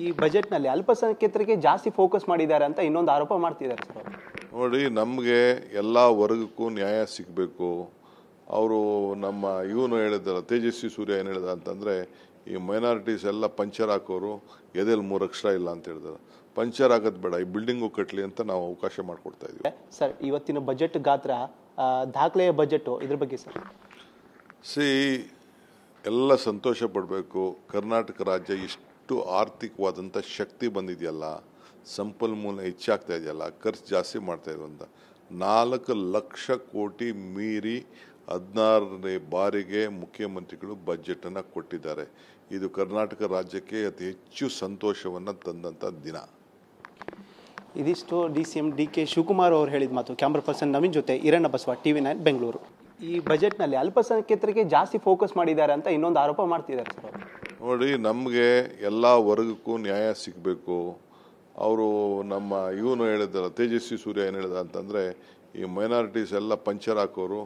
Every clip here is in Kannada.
ಈ ಬಜೆಟ್ನಲ್ಲಿ ಅಲ್ಪಸಂಖ್ಯಾತರಿಗೆ ಜಾಸ್ತಿ ಫೋಕಸ್ ಮಾಡಿದ್ದಾರೆ ಅಂತ ಇನ್ನೊಂದು ಆರೋಪ ಮಾಡ್ತಿದ್ದಾರೆ ಸರ್. ನೋಡಿ, ನಮಗೆ ಎಲ್ಲ ವರ್ಗಕ್ಕೂ ನ್ಯಾಯ ಸಿಗಬೇಕು. ಅವರು ನಮ್ಮ ಇವನು ಹೇಳಿದಾರೆ, ತೇಜಸ್ವಿ ಸೂರ್ಯ ಏನು ಹೇಳಿದ ಅಂತಂದರೆ, ಈ ಮೈನಾರಿಟೀಸ್ ಎಲ್ಲ ಪಂಚರ್ ಹಾಕೋರು ಎದೆಯಲ್ಲಿ 3 ಅಕ್ಷರ ಇಲ್ಲ ಅಂತ ಹೇಳಿದಾರೆ. ಪಂಚರ್ ಆಗೋದು ಬೇಡ, ಈ ಬಿಲ್ಡಿಂಗು ಕಟ್ಟಲಿ ಅಂತ ನಾವು ಅವಕಾಶ ಮಾಡಿಕೊಡ್ತಾ ಇದ್ದೀವಿ. ಸರ್, ಇವತ್ತಿನ ಬಜೆಟ್ ಗಾತ್ರ ದಾಖಲೆಯ ಬಜೆಟ್, ಇದ್ರ ಬಗ್ಗೆ ಸರ್ ಎಲ್ಲ ಸಂತೋಷ ಪಡಬೇಕು. ಕರ್ನಾಟಕ ರಾಜ್ಯ ಇಷ್ಟು ಆರ್ಥಿಕವಾದಂಥ ಶಕ್ತಿ ಬಂದಿದೆಯಲ್ಲ, ಸಂಪನ್ಮೂಲ ಹೆಚ್ಚಾಗ್ತಾ ಇದೆಯಲ್ಲ, ಖರ್ಚು ಜಾಸ್ತಿ ಮಾಡ್ತಾ ಇದ್ವು ಅಂತ 4 ಲಕ್ಷ ಕೋಟಿ ಮೀರಿ 16ನೇ ಬಾರಿಗೆ ಮುಖ್ಯಮಂತ್ರಿಗಳು ಬಜೆಟನ್ನು ಕೊಟ್ಟಿದ್ದಾರೆ. ಇದು ಕರ್ನಾಟಕ ರಾಜ್ಯಕ್ಕೆ ಅತಿ ಹೆಚ್ಚು ಸಂತೋಷವನ್ನು ತಂದಂಥ ದಿನ. ಇದಿಷ್ಟು DCM DK ಶಿವಕುಮಾರ್ ಅವರು ಹೇಳಿದ ಮಾತು. ಕ್ಯಾಮ್ರಾ ಪರ್ಸನ್ ನವೀನ್ ಜೊತೆ ಈರಣ್ಣ ಬಸವ, TV9 ಬೆಂಗಳೂರು. ಈ ಬಜೆಟ್ನಲ್ಲಿ ಅಲ್ಪಸಂಖ್ಯಾತರಿಗೆ ಜಾಸ್ತಿ ಫೋಕಸ್ ಮಾಡಿದ್ದಾರೆ ಅಂತ ಇನ್ನೊಂದು ಆರೋಪ ಮಾಡ್ತಿದ್ದಾರೆ ಸರ್. ನೋಡಿ, ನಮಗೆ ಎಲ್ಲ ವರ್ಗಕ್ಕೂ ನ್ಯಾಯ ಸಿಗಬೇಕು. ಅವರು ನಮ್ಮ ಇವನು ಹೇಳಿದಾರೆ, ತೇಜಸ್ವಿ ಸೂರ್ಯ ಏನು ಹೇಳಿದ ಅಂತಂದರೆ, ಈ ಮೈನಾರಿಟೀಸ್ ಎಲ್ಲ ಪಂಚರ್ ಹಾಕೋರು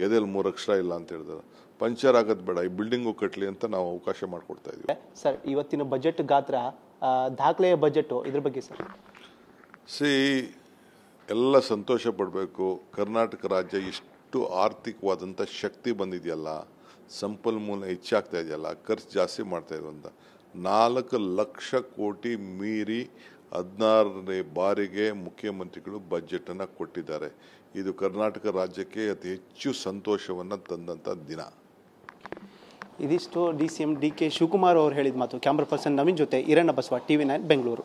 ಎದೆಯಲ್ಲಿ 3 ಅಕ್ಷರ ಇಲ್ಲ ಅಂತ ಹೇಳಿದಾರೆ. ಪಂಚರ್ ಆಗೋದು ಬೇಡ, ಈ ಬಿಲ್ಡಿಂಗು ಕಟ್ಟಲಿ ಅಂತ ನಾವು ಅವಕಾಶ ಮಾಡಿಕೊಡ್ತಾ ಇದ್ದೀವಿ. ಸರ್, ಇವತ್ತಿನ ಬಜೆಟ್ ಗಾತ್ರ ದಾಖಲೆಯ ಬಜೆಟ್, ಇದ್ರ ಬಗ್ಗೆ ಸರ್ ಎಲ್ಲ ಸಂತೋಷ ಪಡಬೇಕು. ಕರ್ನಾಟಕ ರಾಜ್ಯ ಇಷ್ಟು ಆರ್ಥಿಕವಾದಂಥ ಶಕ್ತಿ ಬಂದಿದೆಯಲ್ಲ, ಸಂಪನ್ಮೂಲ ಹೆಚ್ಚಾಗ್ತಾ ಇದೆಯಲ್ಲ, ಖರ್ಚು ಜಾಸ್ತಿ ಮಾಡ್ತಾ ಇದ್ವು ಅಂತ 4 ಲಕ್ಷ ಕೋಟಿ ಮೀರಿ 16ನೇ ಬಾರಿಗೆ ಮುಖ್ಯಮಂತ್ರಿಗಳು ಬಜೆಟನ್ನು ಕೊಟ್ಟಿದ್ದಾರೆ. ಇದು ಕರ್ನಾಟಕ ರಾಜ್ಯಕ್ಕೆ ಅತಿ ಹೆಚ್ಚು ಸಂತೋಷವನ್ನು ತಂದಂಥ ದಿನ. ಇದಿಷ್ಟು DCM DK ಶಿವಕುಮಾರ್ ಅವರು ಹೇಳಿದ ಮಾತು. ಕ್ಯಾಮ್ರಾ ಪರ್ಸನ್ ನವೀನ್ ಜೊತೆ ಈರಣ್ಣ ಬಸವ, TV9 ಬೆಂಗಳೂರು.